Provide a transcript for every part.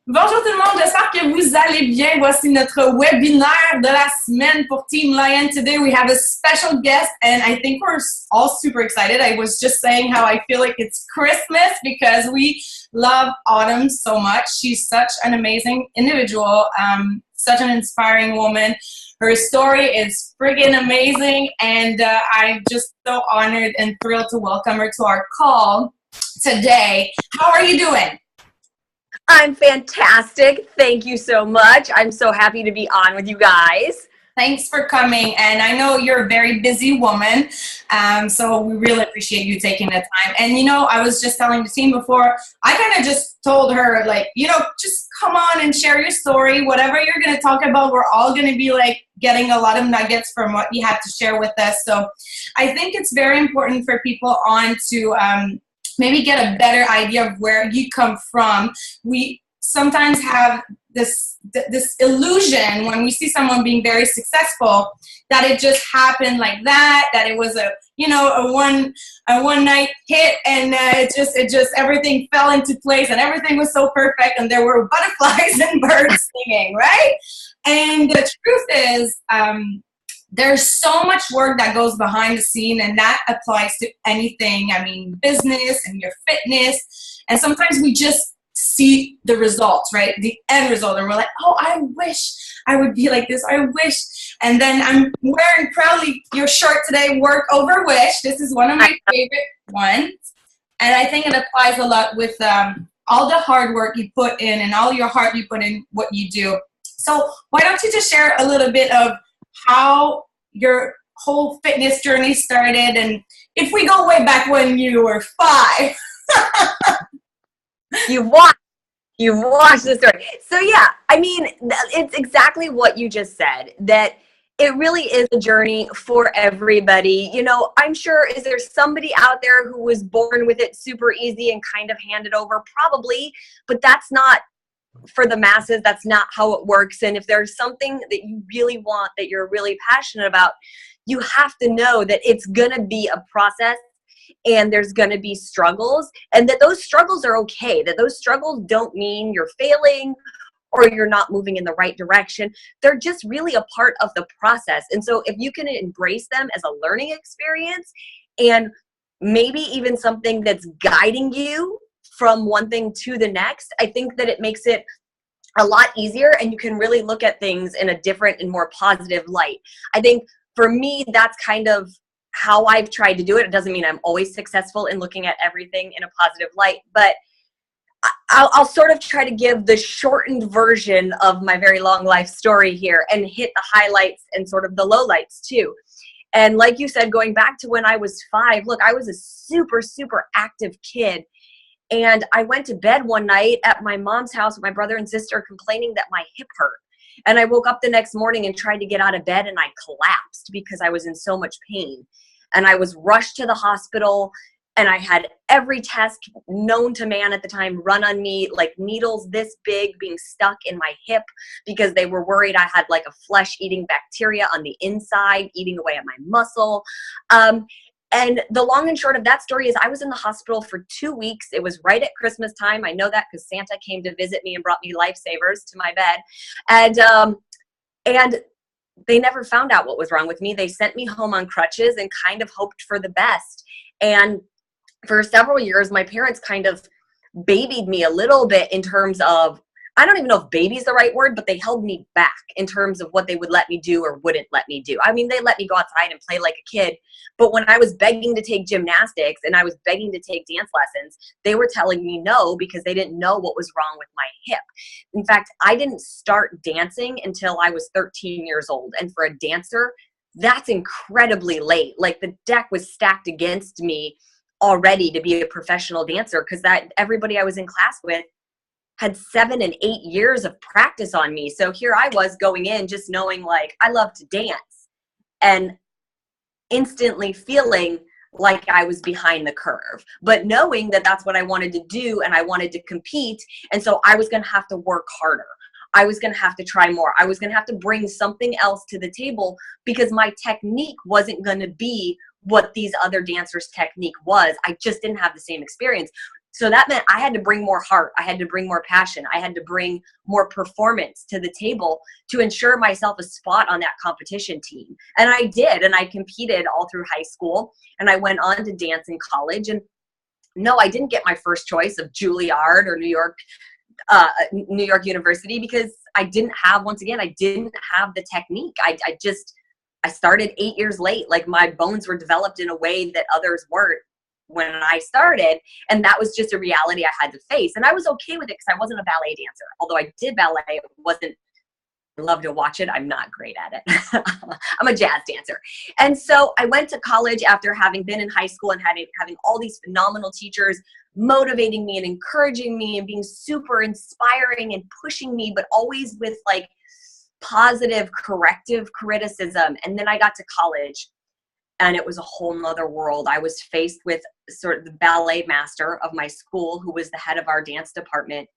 Bonjour tout le monde, j'espère que vous allez bien. Voici notre webinaire de la semaine pour Team Lion. Today we have a special guest and I think we're all super excited. I was just saying how I feel like it's Christmas because we love Autumn so much. She's such an amazing individual, such an inspiring woman. Her story is friggin' amazing and I'm just so honored and thrilled to welcome her to our call today. How are you doing? I'm fantastic. Thank you so much. I'm so happy to be on with you guys. Thanks for coming. And I know you're a very busy woman, so we really appreciate you taking the time. And, you know, I was just telling the team before, I kind of just told her, like, you know, just come on and share your story. Whatever you're going to talk about, we're all going to be, like, getting a lot of nuggets from what you have to share with us. So I think it's very important for people on to maybe get a better idea of where you come from. We sometimes have this illusion when we see someone being very successful that it just happened like that it was a one night hit and it just everything fell into place and everything was so perfect and there were butterflies and birds singing, right? And the truth is there's so much work that goes behind the scene, and that applies to anything. I mean, business and your fitness. And sometimes we just see the results, right? The end result. And we're like, oh, I wish I would be like this. I wish. And then I'm wearing proudly your shirt today, work over wish. This is one of my favorite ones. And I think it applies a lot with all the hard work you put in and all your heart you put in what you do. So why don't you just share a little bit of how your whole fitness journey started, and if we go way back when you were 5. You've watched the story. So yeah, I mean, it's exactly what you just said, that it really is a journey for everybody. You know, I'm sure, is there somebody out there who was born with it super easy and kind of handed over? Probably, but that's not for the masses. That's not how it works. And if there's something that you really want, that you're really passionate about, you have to know that it's going to be a process and there's going to be struggles, and that those struggles are okay, that those struggles don't mean you're failing or you're not moving in the right direction. They're just really a part of the process. And so if you can embrace them as a learning experience and maybe even something that's guiding you from one thing to the next, I think that it makes it a lot easier and you can really look at things in a different and more positive light. I think for me, that's kind of how I've tried to do it. It doesn't mean I'm always successful in looking at everything in a positive light, but I'll sort of try to give the shortened version of my very long life story here and hit the highlights and sort of the lowlights too. And like you said, going back to when I was 5, look, I was a super, super active kid. And I went to bed one night at my mom's house with my brother and sister complaining that my hip hurt. And I woke up the next morning and tried to get out of bed and I collapsed because I was in so much pain. And I was rushed to the hospital and I had every test known to man at the time run on me, like needles this big being stuck in my hip because they were worried I had like a flesh-eating bacteria on the inside eating away at my muscle. And the long and short of that story is I was in the hospital for 2 weeks. It was right at Christmas time. I know that because Santa came to visit me and brought me lifesavers to my bed. And they never found out what was wrong with me. They sent me home on crutches and kind of hoped for the best. And for several years, my parents kind of babied me a little bit in terms of, I don't even know if baby is the right word, but they held me back in terms of what they would let me do or wouldn't let me do. I mean, they let me go outside and play like a kid, but when I was begging to take gymnastics and I was begging to take dance lessons, they were telling me no because they didn't know what was wrong with my hip. In fact, I didn't start dancing until I was 13 years old. And for a dancer, that's incredibly late. Like the deck was stacked against me already to be a professional dancer because that everybody I was in class with had 7 and 8 years of practice on me. So here I was going in just knowing like I love to dance and instantly feeling like I was behind the curve, but knowing that that's what I wanted to do and I wanted to compete. And so I was going to have to work harder. I was going to have to try more. I was going to have to bring something else to the table because my technique wasn't going to be what these other dancers' technique was. I just didn't have the same experience. So that meant I had to bring more heart. I had to bring more passion. I had to bring more performance to the table to ensure myself a spot on that competition team. And I did. And I competed all through high school. And I went on to dance in college. And no, I didn't get my first choice of Juilliard or New York University, because I didn't have the technique. I started 8 years late. Like, my bones were developed in a way that others weren't when I started. And that was just a reality I had to face. And I was okay with it because I wasn't a ballet dancer. Although I did ballet, I love to watch it. I'm not great at it. I'm a jazz dancer. And so I went to college after having been in high school and having all these phenomenal teachers motivating me and encouraging me and being super inspiring and pushing me, but always with like positive corrective criticism. And then I got to college, and it was a whole nother world. I was faced with sort of the ballet master of my school, who was the head of our dance department,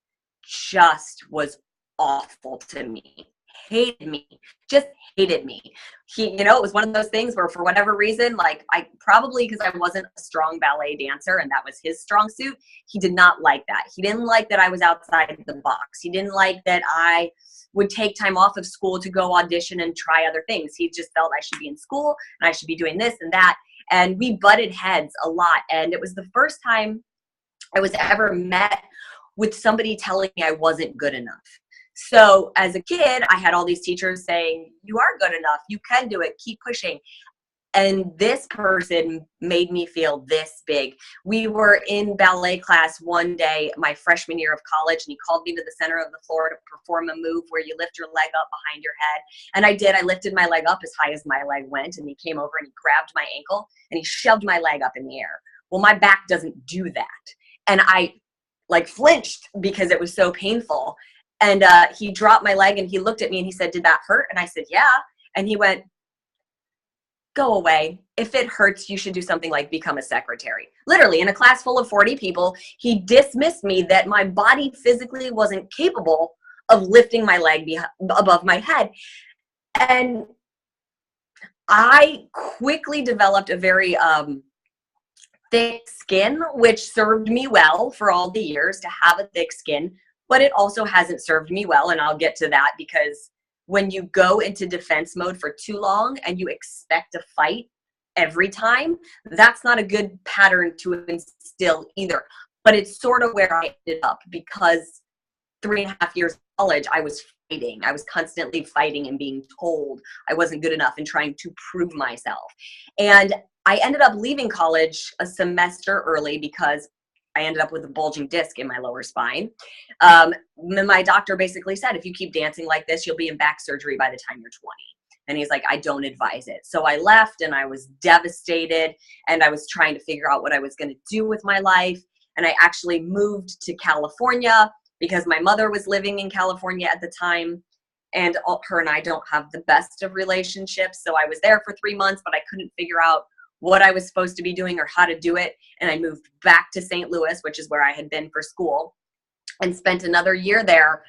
just was awful to me. Hated me, just hated me. It was one of those things where, for whatever reason, like, I probably, because I wasn't a strong ballet dancer and that was his strong suit, he did not like that. He didn't like that I was outside the box. He didn't like that I would take time off of school to go audition and try other things. He just felt I should be in school and I should be doing this and that. And we butted heads a lot. And it was the first time I was ever met with somebody telling me I wasn't good enough. So as a kid, I had all these teachers saying, you are good enough, you can do it, keep pushing. And this person made me feel this big. We were in ballet class one day, my freshman year of college, and he called me to the center of the floor to perform a move where you lift your leg up behind your head. And I did. I lifted my leg up as high as my leg went, and he came over and he grabbed my ankle and he shoved my leg up in the air. Well, my back doesn't do that. And I flinched because it was so painful. And he dropped my leg and he looked at me and he said, did that hurt? And I said, yeah. And he went, go away. If it hurts, you should do something like become a secretary. Literally, in a class full of 40 people, he dismissed me that my body physically wasn't capable of lifting my leg above my head. And I quickly developed a very thick skin, which served me well for all the years to have a thick skin, but it also hasn't served me well. And I'll get to that, because when you go into defense mode for too long and you expect a fight every time, that's not a good pattern to instill either. But it's sort of where I ended up, because 3.5 years of college, I was fighting. I was constantly fighting and being told I wasn't good enough and trying to prove myself. And I ended up leaving college a semester early because I ended up with a bulging disc in my lower spine. My doctor basically said, if you keep dancing like this, you'll be in back surgery by the time you're 20. And he's like, I don't advise it. So I left and I was devastated, and I was trying to figure out what I was going to do with my life. And I actually moved to California because my mother was living in California at the time. And her and I don't have the best of relationships. So I was there for 3 months, but I couldn't figure out what I was supposed to be doing or how to do it. And I moved back to St. Louis, which is where I had been for school, and spent another year there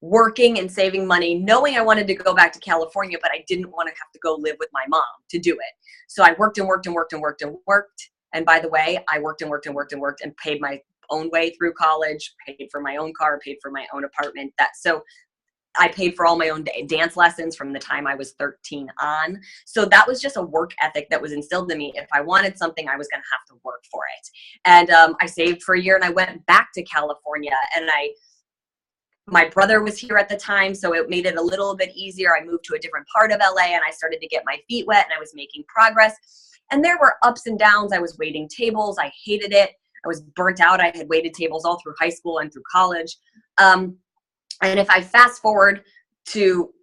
working and saving money, knowing I wanted to go back to California, but I didn't want to have to go live with my mom to do it. So I worked and worked and worked and worked and worked. And by the way, I worked and worked and worked and worked and paid my own way through college, paid for my own car, paid for my own apartment. So I paid for all my own dance lessons from the time I was 13 on. So that was just a work ethic that was instilled in me. If I wanted something, I was going to have to work for it. And I saved for a year and I went back to California, and my brother was here at the time, so it made it a little bit easier. I moved to a different part of LA and I started to get my feet wet, and I was making progress. And there were ups and downs. I was waiting tables. I hated it. I was burnt out. I had waited tables all through high school and through college. And if I fast forward to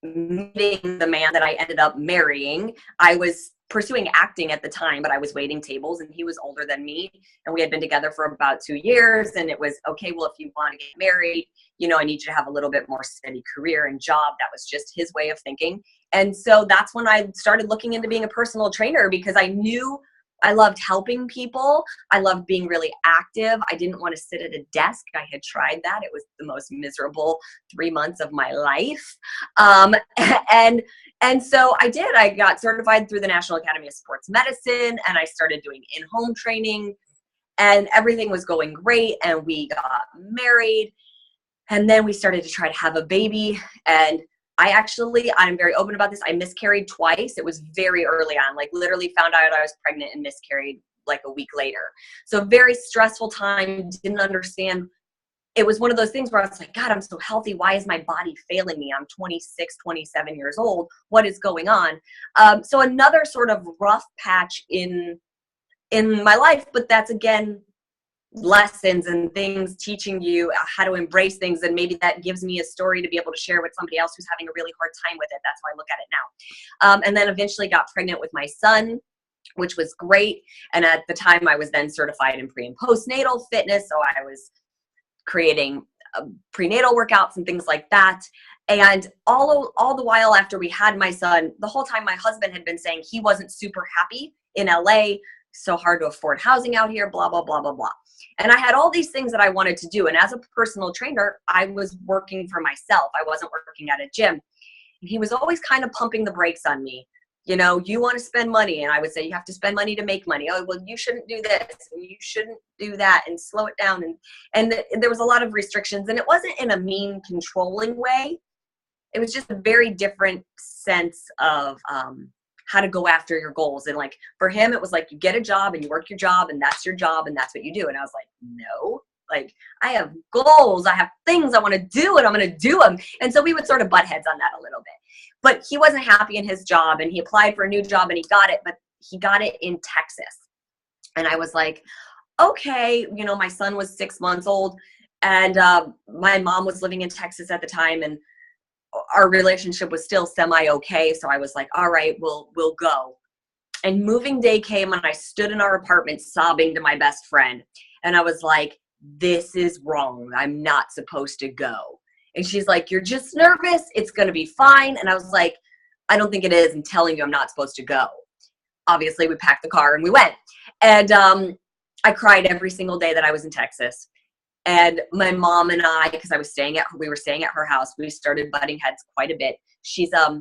meeting the man that I ended up marrying, I was pursuing acting at the time, but I was waiting tables, and he was older than me, and we had been together for about 2 years. And it was, okay, well, if you want to get married, I need you to have a little bit more steady career and job. That was just his way of thinking. And so that's when I started looking into being a personal trainer, because I knew I loved helping people. I loved being really active. I didn't want to sit at a desk. I had tried that. It was the most miserable 3 months of my life. And so I did. I got certified through the National Academy of Sports Medicine, and I started doing in-home training. and everything was going great. And we got married, and then we started to try to have a baby. And I'm very open about this. I miscarried twice. It was very early on, like literally found out I was pregnant and miscarried like a week later. So very stressful time, didn't understand. It was one of those things where I was like, God, I'm so healthy. Why is my body failing me? I'm 26, 27 years old. What is going on? So another sort of rough patch in my life, but that's again, lessons and things teaching you how to embrace things. And maybe that gives me a story to be able to share with somebody else who's having a really hard time with it. That's how I look at it now. And then eventually got pregnant with my son, which was great. And at the time I was then certified in pre and postnatal fitness. So I was creating prenatal workouts and things like that. And all the while after we had my son, the whole time my husband had been saying he wasn't super happy in LA, so hard to afford housing out here, blah, blah, blah, blah, blah. And I had all these things that I wanted to do. And as a personal trainer, I was working for myself. I wasn't working at a gym. And he was always kind of pumping the brakes on me. You know, you want to spend money. And I would say, you have to spend money to make money. Oh, well, you shouldn't do this and you shouldn't do that, and slow it down. And there was a lot of restrictions, and it wasn't in a mean, controlling way. It was just a very different sense of how to go after your goals. And like for him, it was like you get a job and you work your job and that's your job and that's what you do. And I was like, no, like I have goals. I have things I want to do and I'm going to do them. And so we would sort of butt heads on that a little bit. But he wasn't happy in his job, and he applied for a new job and he got it, but he got it in Texas. And I was like, okay, you know, my son was 6 months old, and my mom was living in Texas at the time, and our relationship was still semi-okay. So I was like, all right, we'll go. And moving day came, and I stood in our apartment sobbing to my best friend. And I was like, this is wrong. I'm not supposed to go. And she's like, you're just nervous. It's going to be fine. And I was like, I don't think it is. I'm telling you, I'm not supposed to go. Obviously, we packed the car and we went. And I cried every single day that I was in Texas. And my mom and I, because we were staying at her house, we started butting heads quite a bit. She's not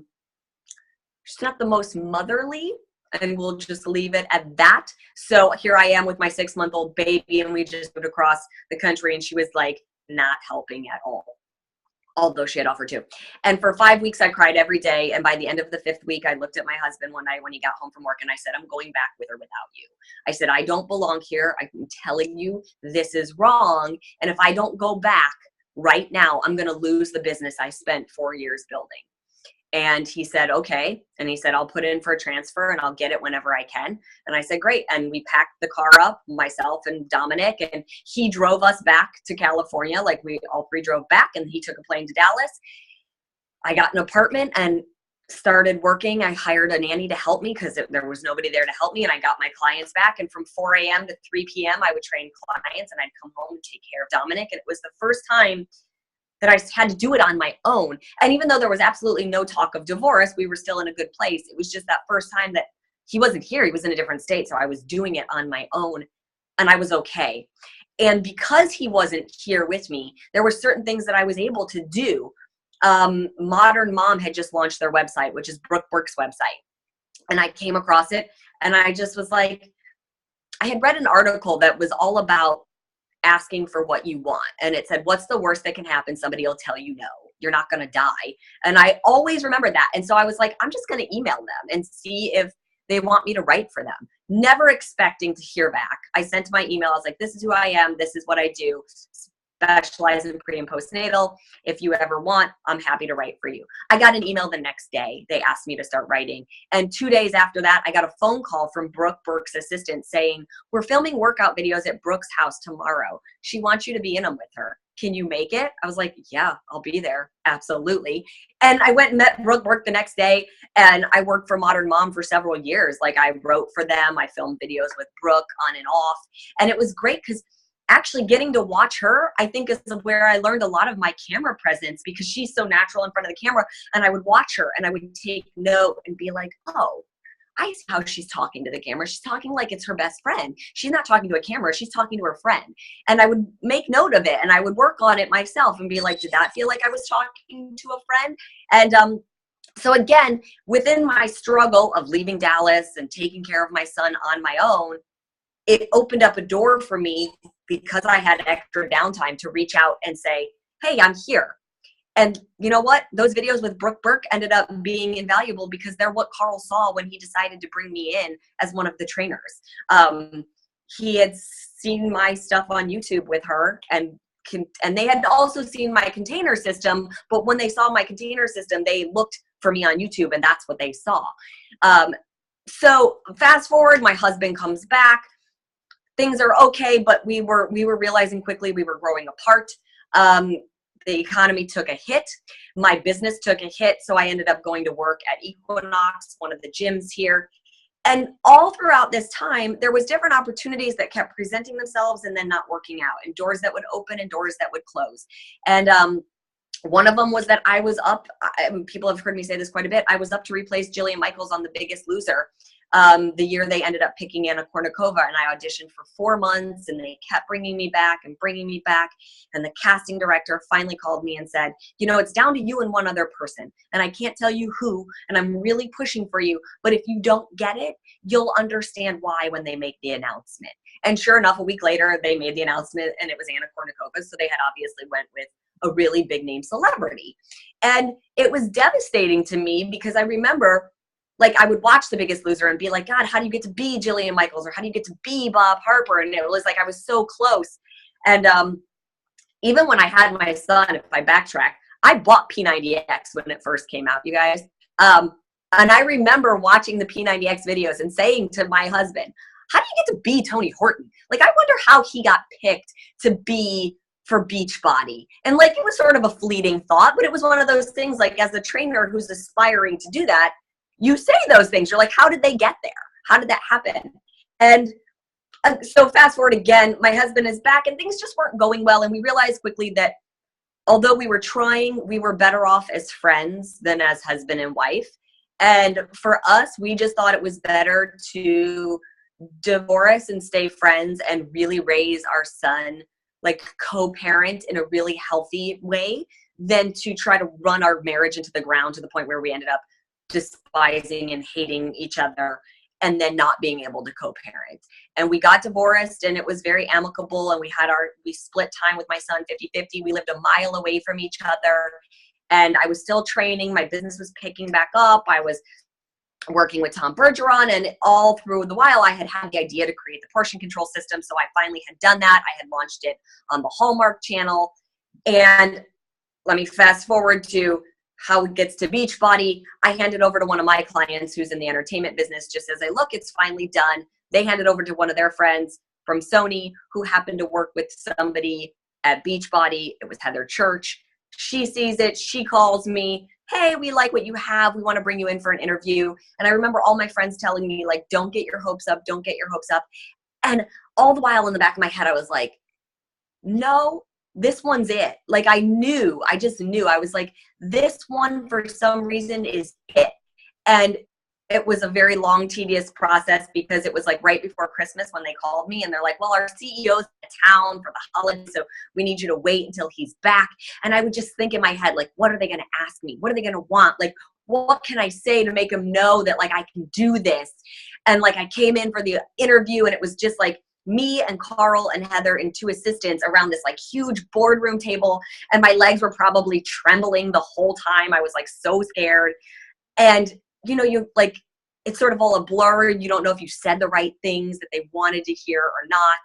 the most motherly, and we'll just leave it at that. So here I am with my 6-month-old baby, and we just moved across the country, and she was like not helping at all, although she had offered to. And for 5 weeks, I cried every day. And by the end of the 5th week, I looked at my husband one night when he got home from work, and I said, I'm going back with or without you. I said, I don't belong here. I'm telling you, this is wrong. And if I don't go back right now, I'm going to lose the business I spent 4 years building. And he said, okay. And he said, I'll put in for a transfer and I'll get it whenever I can. And I said, great. And we packed the car up, myself and Dominic, and he drove us back to California. Like we all three drove back, and he took a plane to Dallas. I got an apartment and started working. I hired a nanny to help me because there was nobody there to help me. And I got my clients back. And from 4 a.m. to 3 p.m., I would train clients, and I'd come home and take care of Dominic. And it was the first time that I had to do it on my own. And even though there was absolutely no talk of divorce, we were still in a good place. It was just that first time that he wasn't here. He was in a different state. So I was doing it on my own, and I was okay. And because he wasn't here with me, there were certain things that I was able to do. Modern Mom had just launched their website, which is Brooke Burke's website. And I came across it, and I just was like, I had read an article that was all about asking for what you want. And it said, what's the worst that can happen? Somebody will tell you no. You're not going to die. And I always remember that. And so I was like, I'm just going to email them and see if they want me to write for them. Never expecting to hear back. I sent my email. I was like, this is who I am. This is what I do. Specialize in pre and postnatal. If you ever want, I'm happy to write for you. I got an email the next day. They asked me to start writing. And 2 days after that, I got a phone call from Brooke Burke's assistant saying, we're filming workout videos at Brooke's house tomorrow. She wants you to be in them with her. Can you make it? I was like, yeah, I'll be there. Absolutely. And I went and met Brooke Burke the next day, and I worked for Modern Mom for several years. Like I wrote for them. I filmed videos with Brooke on and off. And it was great because actually getting to watch her, I think, is where I learned a lot of my camera presence, because she's so natural in front of the camera. And I would watch her and I would take note and be like, oh, I see how she's talking to the camera. She's talking like it's her best friend. She's not talking to a camera. She's talking to her friend. And I would make note of it, and I would work on it myself and be like, did that feel like I was talking to a friend? And so again, within my struggle of leaving Dallas and taking care of my son on my own, it opened up a door for me because I had extra downtime to reach out and say, hey, I'm here. And you know what? Those videos with Brooke Burke ended up being invaluable because they're what Carl saw when he decided to bring me in as one of the trainers. He had seen my stuff on YouTube with her, and they had also seen my container system. But when they saw my container system, they looked for me on YouTube, and that's what they saw. So fast forward, my husband comes back. Things are okay, but we were realizing quickly we were growing apart. The economy took a hit. My business took a hit. So I ended up going to work at Equinox, one of the gyms here. And all throughout this time, there was different opportunities that kept presenting themselves and then not working out, and doors that would open and doors that would close. And one of them was that I was up, people have heard me say this quite a bit, I was up to replace Jillian Michaels on The Biggest Loser. The year they ended up picking Anna Kournikova, and I auditioned for 4 months, and they kept bringing me back. And the casting director finally called me and said, you know, it's down to you and one other person, and I can't tell you who, and I'm really pushing for you, but if you don't get it, you'll understand why when they make the announcement. And sure enough, a week later, they made the announcement, and it was Anna Kournikova, so they had obviously went with a really big name celebrity. And it was devastating to me because I remember, like, I would watch The Biggest Loser and be like, God, how do you get to be Jillian Michaels, or how do you get to be Bob Harper? And it was like I was so close. And even when I had my son, if I backtrack, I bought P90X when it first came out, you guys. And I remember watching the P90X videos and saying to my husband, how do you get to be Tony Horton? Like, I wonder how he got picked to be for Beachbody. And like, it was sort of a fleeting thought, but it was one of those things, like, as a trainer who's aspiring to do that, you say those things. You're like, how did they get there? How did that happen? And so fast forward again, my husband is back and things just weren't going well. And we realized quickly that although we were trying, we were better off as friends than as husband and wife. And for us, we just thought it was better to divorce and stay friends and really raise our son like co-parent in a really healthy way than to try to run our marriage into the ground to the point where we ended up despising and hating each other and then not being able to co-parent. And we got divorced, and it was very amicable, and we split time with my son 50-50. We lived a mile away from each other, and I was still training. My business was picking back up. I was working with Tom Bergeron, and all through the while I had the idea to create the portion control system. So I finally had done that. I had launched it on the Hallmark channel. And let me fast forward to how it gets to Beachbody. I handed over to one of my clients who's in the entertainment business, just as look, it's finally done. They handed over to one of their friends from Sony who happened to work with somebody at Beachbody. It was Heather Church. She sees it. She calls me. Hey, we like what you have. We want to bring you in for an interview. And I remember all my friends telling me, like, don't get your hopes up. Don't get your hopes up. And all the while in the back of my head, I was like, no, this one's it. Like, I just knew. I was like, this one for some reason is it. And it was a very long, tedious process because it was like right before Christmas when they called me and they're like, well, our CEO's in town for the holidays, so we need you to wait until he's back. And I would just think in my head, like, what are they going to ask me? What are they going to want? Like, what can I say to make them know that, like, I can do this? And like, I came in for the interview and it was just like me and Carl and Heather and 2 assistants around this like huge boardroom table. And my legs were probably trembling the whole time. I was like so scared. And you know, you like, it's sort of all a blur. You don't know if you said the right things that they wanted to hear or not.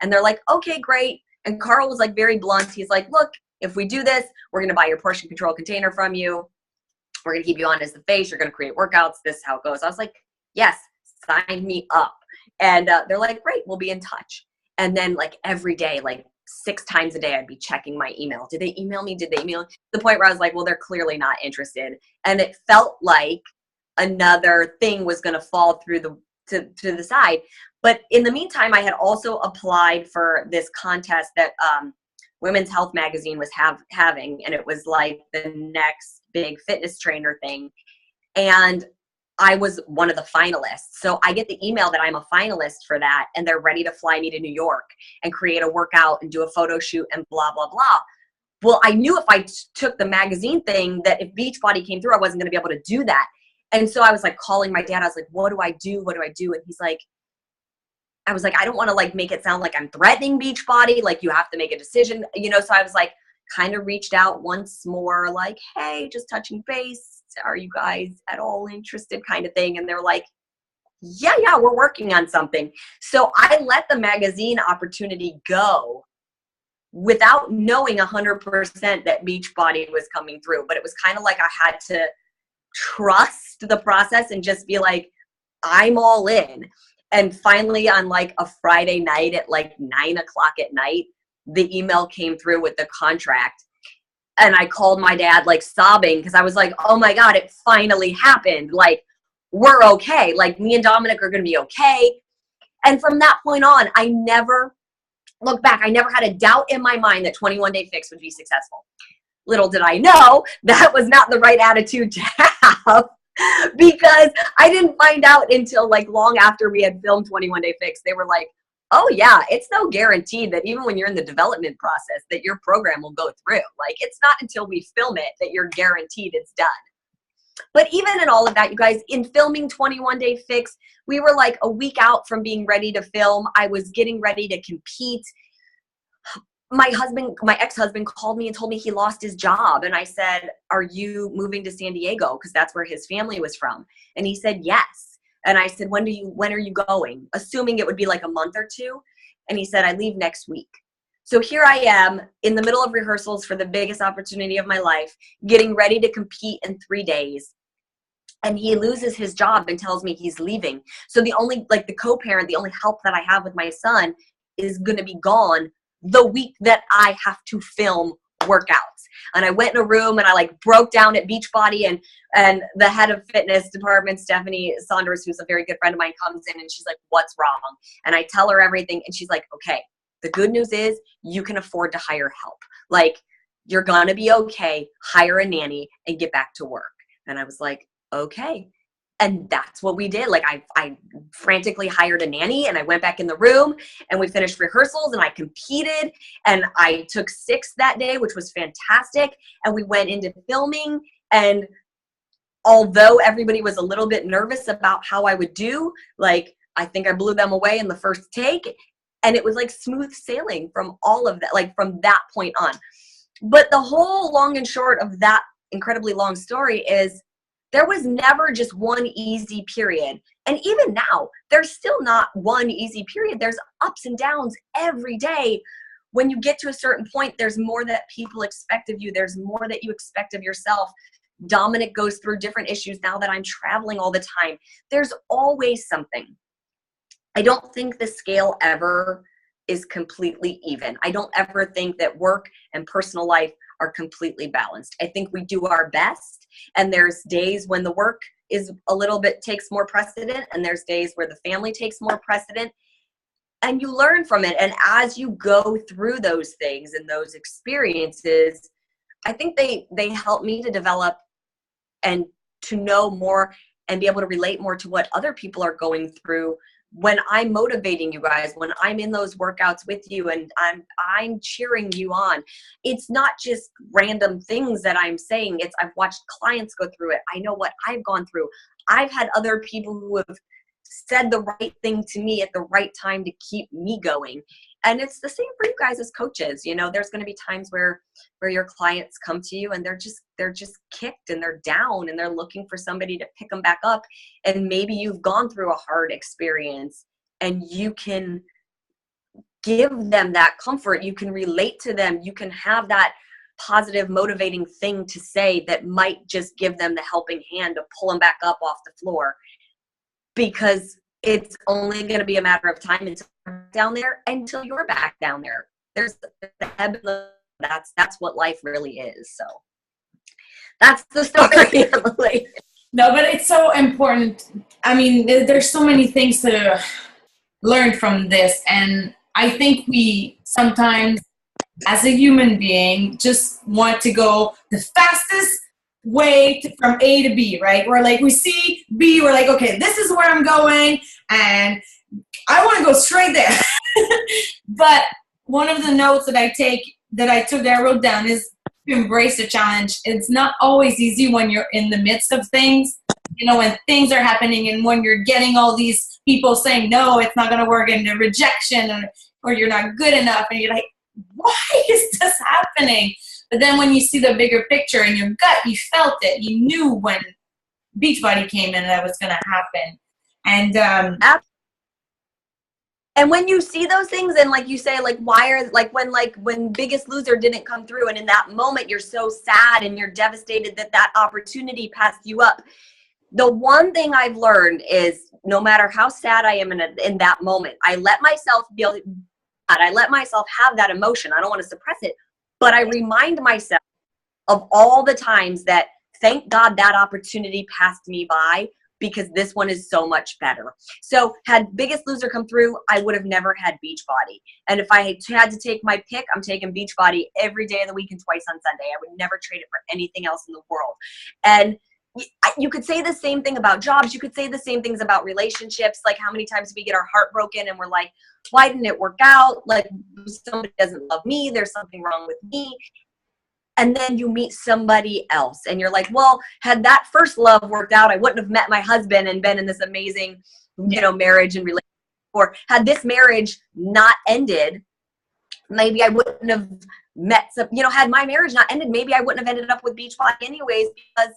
And they're like, okay, great. And Carl was like very blunt. He's like, look, if we do this, we're going to buy your portion control container from you. We're going to keep you on as the face. You're going to create workouts. This is how it goes. I was like, yes, sign me up. And they're like, great, we'll be in touch. And then like every day, like 6 times a day, I'd be checking my email. Did they email me? Did they email me? To the point where I was like, well, they're clearly not interested. And it felt like another thing was going to fall through to the side. But in the meantime, I had also applied for this contest that Women's Health Magazine was having, and it was like the next big fitness trainer thing. And I was one of the finalists. So I get the email that I'm a finalist for that, and they're ready to fly me to New York and create a workout and do a photo shoot and blah, blah, blah. Well, I knew if I took the magazine thing, that if Beachbody came through, I wasn't going to be able to do that. And so I was like calling my dad. I was like, what do I do? What do I do? And he's like, I was like, I don't want to like make it sound like I'm threatening Beachbody. Like you have to make a decision, you know? So I was like, kind of reached out once more, like, hey, just touching base. Are you guys at all interested kind of thing? And they're like, yeah, we're working on something. So I let the magazine opportunity go without knowing 100% that Beachbody was coming through. But it was kind of like I had to trust the process and just be like, I'm all in. And finally on like a Friday night at like 9 o'clock at night, the email came through with the contract. And I called my dad like sobbing because I was like, oh my God, it finally happened. Like, we're okay. Like me and Dominic are going to be okay. And from that point on, I never looked back. I never had a doubt in my mind that 21 Day Fix would be successful. Little did I know that was not the right attitude to have, because I didn't find out until like long after we had filmed 21 Day Fix. They were like, oh yeah, it's no guarantee that even when you're in the development process that your program will go through. Like it's not until we film it that you're guaranteed it's done. But even in all of that, you guys, in filming 21 Day Fix, we were like a week out from being ready to film. I was getting ready to compete. My ex-husband called me and told me he lost his job. And I said, are you moving to San Diego? Because that's where his family was from. And he said, yes. And I said, when are you going? Assuming it would be like a month or two. And he said, I leave next week. So here I am in the middle of rehearsals for the biggest opportunity of my life, getting ready to compete in 3 days. And he loses his job and tells me he's leaving. So the only, like the co-parent, the only help that I have with my son is going to be gone the week that I have to film workouts. And I went in a room and I like broke down at Beachbody, and the head of fitness department, Stephanie Saunders, who's a very good friend of mine, comes in and she's like, what's wrong? And I tell her everything. And she's like, okay, the good news is you can afford to hire help. Like you're going to be okay. Hire a nanny and get back to work. And I was like, okay. And that's what we did. Like I frantically hired a nanny and I went back in the room and we finished rehearsals and I competed and I took 6 that day, which was fantastic. And we went into filming, and although everybody was a little bit nervous about how I would do, like I think I blew them away in the first take, and it was like smooth sailing from all of that, like from that point on. But the whole long and short of that incredibly long story is there was never just one easy period. And even now, there's still not one easy period. There's ups and downs every day. When you get to a certain point, there's more that people expect of you. There's more that you expect of yourself. Dominic goes through different issues now that I'm traveling all the time. There's always something. I don't think the scale ever is completely even. I don't ever think that work and personal life are completely balanced. I think we do our best, and there's days when the work is a little bit takes more precedent, and there's days where the family takes more precedent, and you learn from it. And as you go through those things and those experiences, I think they help me to develop and to know more and be able to relate more to what other people are going through. When I'm motivating you guys, when I'm in those workouts with you and I'm cheering you on, it's not just random things that I'm saying. It's I've watched clients go through it. I know what I've gone through. I've had other people who have said the right thing to me at the right time to keep me going. And it's the same for you guys as coaches. You know, there's going to be times where your clients come to you and they're just kicked and they're down and they're looking for somebody to pick them back up. And maybe you've gone through a hard experience and you can give them that comfort. You can relate to them. You can have that positive, motivating thing to say that might just give them the helping hand to pull them back up off the floor, because it's only going to be a matter of time until you're down there, until you're back down there. There's the ebb and the, that's what life really is. So that's the story, Emily. No, but it's so important. I mean, there's so many things to learn from this. And I think we sometimes, as a human being, just want to go the fastest way from A to B, right? We're like, we see B, we're like, okay, this is where I'm going, and I want to go straight there. But one of the notes that I wrote down is to embrace the challenge. It's not always easy when you're in the midst of things, you know, when things are happening and when you're getting all these people saying, no, it's not going to work, and the rejection, or you're not good enough. And you're like, why is this happening? But then when you see the bigger picture in your gut, you felt it. You knew when Beachbody came in that was going to happen. And and when you see those things, and like you say, like, why are, when Biggest Loser didn't come through, and in that moment you're so sad and you're devastated that opportunity passed you up. The one thing I've learned is, no matter how sad I am in that moment, I let myself feel, I let myself have that emotion. I don't want to suppress it, but I remind myself of all the times that, thank God that opportunity passed me by, because this one is so much better. So had Biggest Loser come through, I would have never had Beachbody. And if I had to take my pick, I'm taking Beachbody every day of the week and twice on Sunday. I would never trade it for anything else in the world. And you could say the same thing about jobs. You could say the same things about relationships. Like, how many times do we get our heart broken and we're like, why didn't it work out? Like, somebody doesn't love me. There's something wrong with me. And then you meet somebody else and you're like, well, had that first love worked out, I wouldn't have met my husband and been in this amazing, marriage and relationship. Or had this marriage not ended, maybe I wouldn't have met some, had my marriage not ended, maybe I wouldn't have ended up with Beachbody anyways, because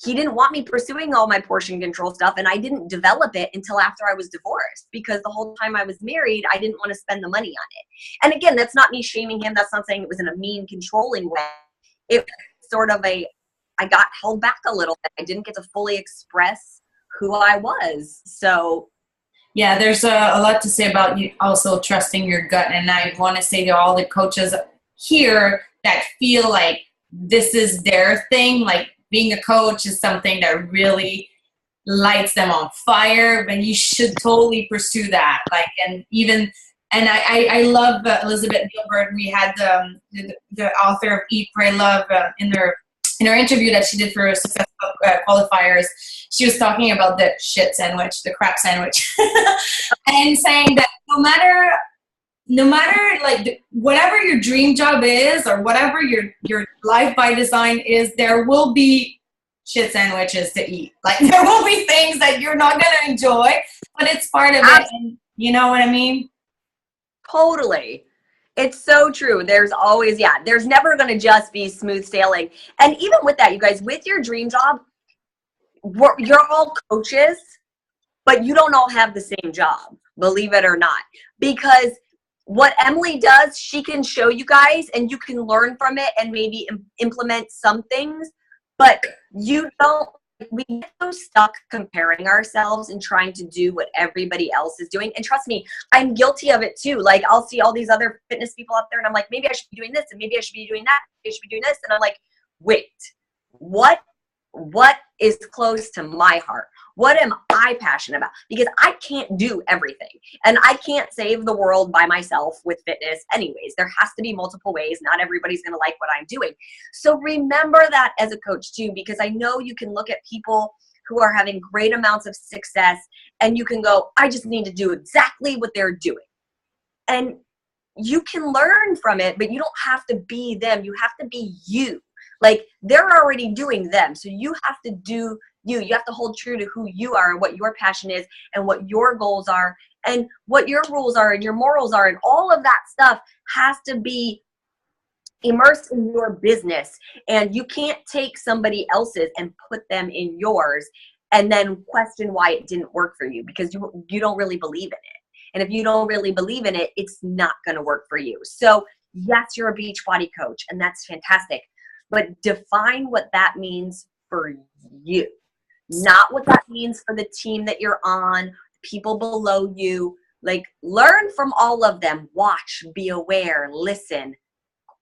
he didn't want me pursuing all my portion control stuff. And I didn't develop it until after I was divorced, because the whole time I was married, I didn't want to spend the money on it. And again, that's not me shaming him. That's not saying it was in a mean, controlling way. It was sort of I got held back a little bit. I didn't get to fully express who I was. So yeah, there's a lot to say about you also trusting your gut. And I want to say to all the coaches here that feel like this is their thing, like being a coach is something that really lights them on fire, and you should totally pursue that. And I love Elizabeth Gilbert. We had the author of Eat, Pray, Love in her interview that she did for Successful Qualifiers. She was talking about the shit sandwich, the crap sandwich, and saying that no matter like whatever your dream job is, or whatever your life by design is, there will be shit sandwiches to eat. Like, there will be things that you're not gonna enjoy, but it's part of it. And you know what I mean? Totally. It's so true. There's always, there's never going to just be smooth sailing. And even with that, you guys, with your dream job, you're all coaches, but you don't all have the same job, believe it or not. Because what Emily does, she can show you guys and you can learn from it and maybe implement some things, but we get so stuck comparing ourselves and trying to do what everybody else is doing. And trust me, I'm guilty of it too. Like, I'll see all these other fitness people out there and I'm like, maybe I should be doing this, and maybe I should be doing that. Maybe I should be doing this. And I'm like, wait, what is close to my heart? What am I passionate about? Because I can't do everything, and I can't save the world by myself with fitness anyways. There has to be multiple ways. Not everybody's going to like what I'm doing. So remember that as a coach too, because I know you can look at people who are having great amounts of success and you can go, I just need to do exactly what they're doing. And you can learn from it, but you don't have to be them. You have to be you. Like, they're already doing them. So you have to do you. You have to hold true to who you are and what your passion is and what your goals are and what your rules are and your morals are. And all of that stuff has to be immersed in your business. And you can't take somebody else's and put them in yours and then question why it didn't work for you, because you don't really believe in it. And if you don't really believe in it, it's not going to work for you. So yes, you're a Beachbody coach, and that's fantastic. But define what that means for you, not what that means for the team that you're on, people below you. Like, learn from all of them. Watch, be aware, listen.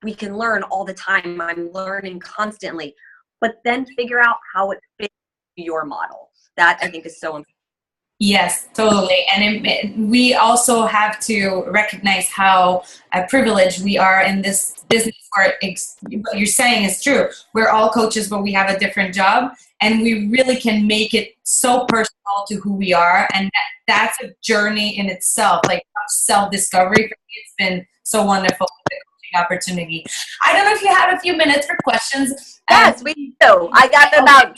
We can learn all the time. I'm learning constantly. But then figure out how it fits your model. That, I think, is so important. Yes, totally. And we also have to recognize how privileged we are in this business. What you're saying is true. We're all coaches, but we have a different job. And we really can make it so personal to who we are. And that's a journey in itself, like self-discovery. For me, it's been so wonderful, the coaching opportunity. I don't know if you have a few minutes for questions. Yes, we do. I got about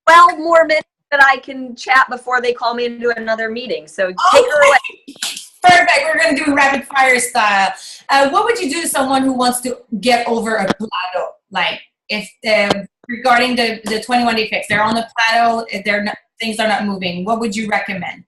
12 more minutes. that I can chat before they call me into another meeting. So take her away. Perfect. We're going to do rapid fire style. What would you do to someone who wants to get over a plateau? Like if regarding the 21-day fix, they're on the plateau, if things are not moving, what would you recommend?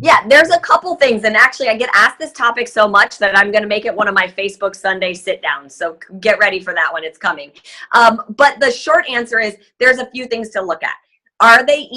Yeah, there's a couple things. And actually, I get asked this topic so much that I'm going to make it one of my Facebook Sunday sit downs. So get ready for that one. It's coming. But the short answer is there's a few things to look at. Are they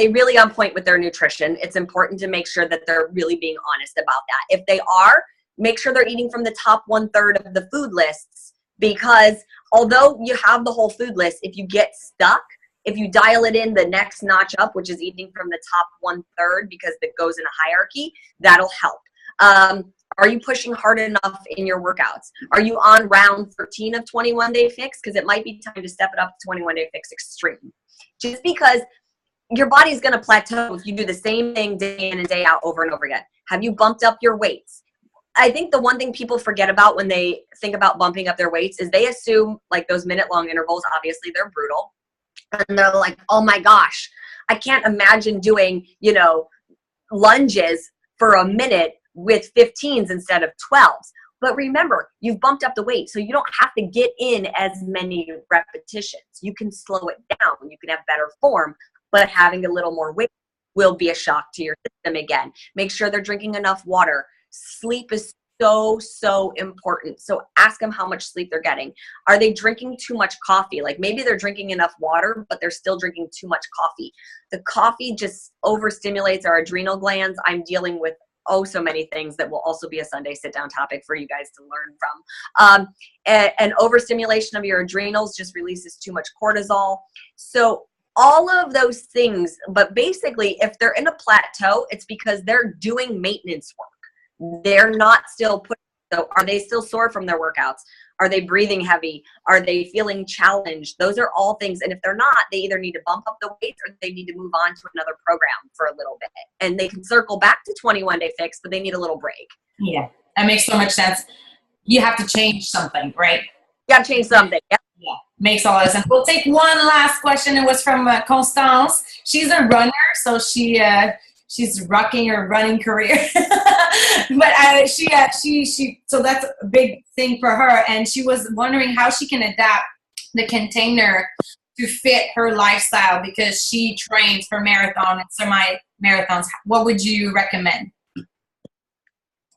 really on point with their nutrition? It's important to make sure that they're really being honest about that. If they are, make sure they're eating from the top 1/3 of the food lists, because although you have the whole food list, if you get stuck, if you dial it in the next notch up, which is eating from the top 1/3 because it goes in a hierarchy, that'll help. Are you pushing hard enough in your workouts? Are you on round 13 of 21-day fix? Because it might be time to step it up to 21-day fix extreme. Just because your body's going to plateau if you do the same thing day in and day out over and over again. Have you bumped up your weights? I think the one thing people forget about when they think about bumping up their weights is they assume like those minute-long intervals, obviously they're brutal. And they're like, oh my gosh, I can't imagine doing, lunges for a minute with 15s instead of 12s. But remember, you've bumped up the weight, so you don't have to get in as many repetitions. You can slow it down. You can have better form, but having a little more weight will be a shock to your system again. Make sure they're drinking enough water. Sleep is so important. So ask them how much sleep they're getting. Are they drinking too much coffee? Like maybe they're drinking enough water, but they're still drinking too much coffee. The coffee just overstimulates our adrenal glands. I'm dealing with so many things that will also be a Sunday sit down topic for you guys to learn from. And overstimulation of your adrenals just releases too much cortisol. So all of those things, but basically if they're in a plateau, it's because they're doing maintenance work. They're not still putting, so are they still sore from their workouts? Are they breathing heavy? Are they feeling challenged? Those are all things. And if they're not, they either need to bump up the weights or they need to move on to another program for a little bit. And they can circle back to 21-day fix, but they need a little break. Yeah, that makes so much sense. You have to change something, right? You got to change something. Yep. Yeah, makes a lot of sense. We'll take one last question. It was from Constance. She's a runner, so she's rocking her running career. But she so that's a big thing for her. And she was wondering how she can adapt the container to fit her lifestyle because she trains for marathon and semi-marathons. What would you recommend?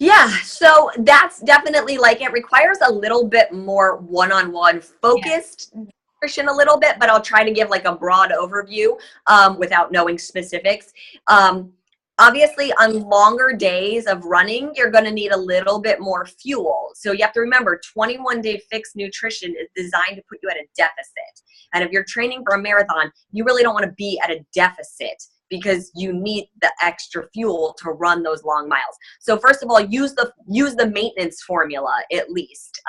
Yeah, so that's definitely it requires a little bit more one-on-one focused nutrition a little bit, but I'll try to give a broad overview without knowing specifics. Obviously, on longer days of running, you're going to need a little bit more fuel. So you have to remember, 21-day fixed nutrition is designed to put you at a deficit. And if you're training for a marathon, you really don't want to be at a deficit because you need the extra fuel to run those long miles. So first of all, use the maintenance formula at least.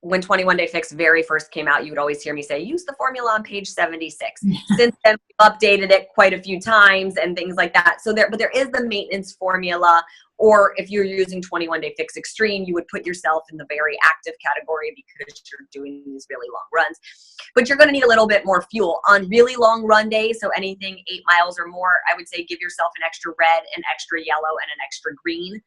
When 21-day fix very first came out, you would always hear me say, use the formula on page 76. Since then, we've updated it quite a few times and things like that. So there is the maintenance formula, or if you're using 21-day fix extreme, you would put yourself in the very active category because you're doing these really long runs. But you're going to need a little bit more fuel on really long run days. So anything 8 miles or more, I would say give yourself an extra red, an extra yellow, and an extra green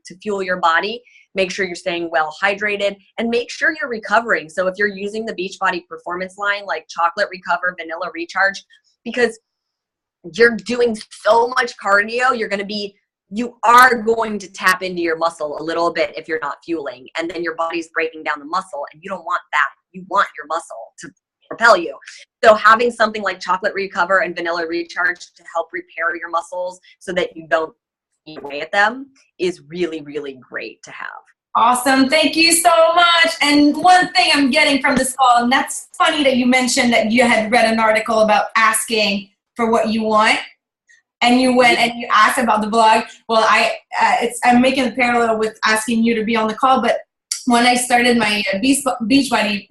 to fuel your body. Make sure you're staying well hydrated and make sure you're recovering. So if you're using the Beachbody performance line, like chocolate recover, vanilla recharge, because you're doing so much cardio, you are going to tap into your muscle a little bit if you're not fueling, and then your body's breaking down the muscle, and you don't want that. You want your muscle to propel you. So having something like chocolate recover and vanilla recharge to help repair your muscles so that you don't eat away at them is really, really great to have. Awesome. Thank you so much. And one thing I'm getting from this call, and that's funny that you mentioned that you had read an article about asking for what you want, and you went and you asked about the blog. Well, I'm making a parallel with asking you to be on the call, but when I started my Beachbody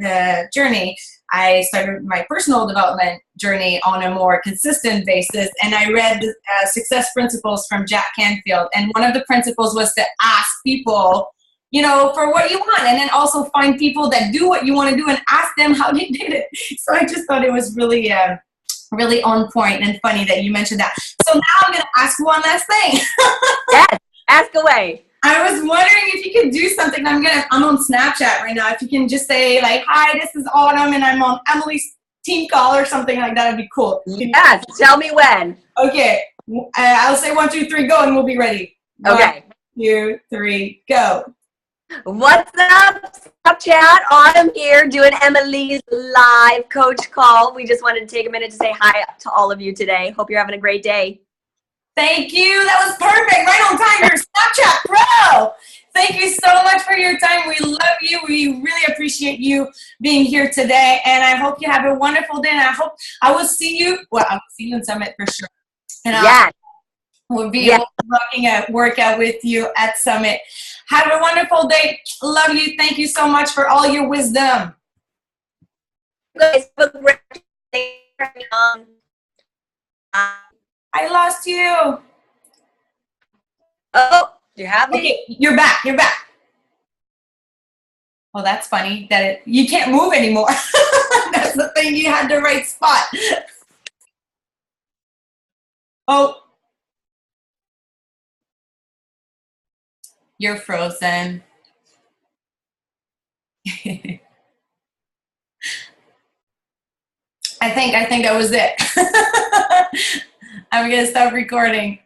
journey, I started my personal development journey on a more consistent basis, and I read the success principles from Jack Canfield, and one of the principles was to ask people you know, for what you want, and then also find people that do what you want to do and ask them how they did it. So I just thought it was really, really on point and funny that you mentioned that. So now I'm going to ask one last thing. Yes, ask away. I was wondering if you could do something. I'm on Snapchat right now. If you can just say like, "Hi, this is Autumn, and I'm on Emily's team call," or something like that, would be cool. Yes, tell me when. Okay, I'll say 1, 2, 3, go, and we'll be ready. Okay. 1, 2, 3, go. What's up, Snapchat? Autumn here doing Emily's live coach call. We just wanted to take a minute to say hi to all of you today. Hope you're having a great day. Thank you. That was perfect. Right on time. You're Snapchat pro. Thank you so much for your time. We love you. We really appreciate you being here today. And I hope you have a wonderful day. And I hope I will see you. Well, I will see you in Summit for sure. And Yes. we'll be able to work out with you at Summit. Have a wonderful day. Love you. Thank you so much for all your wisdom. Guys, have a great day. I lost you. Oh, do you have me? Okay, you're back. You're back. Well, that's funny that you can't move anymore. That's the thing. You had the right spot. Oh. You're frozen. I think that was it. I'm going to stop recording.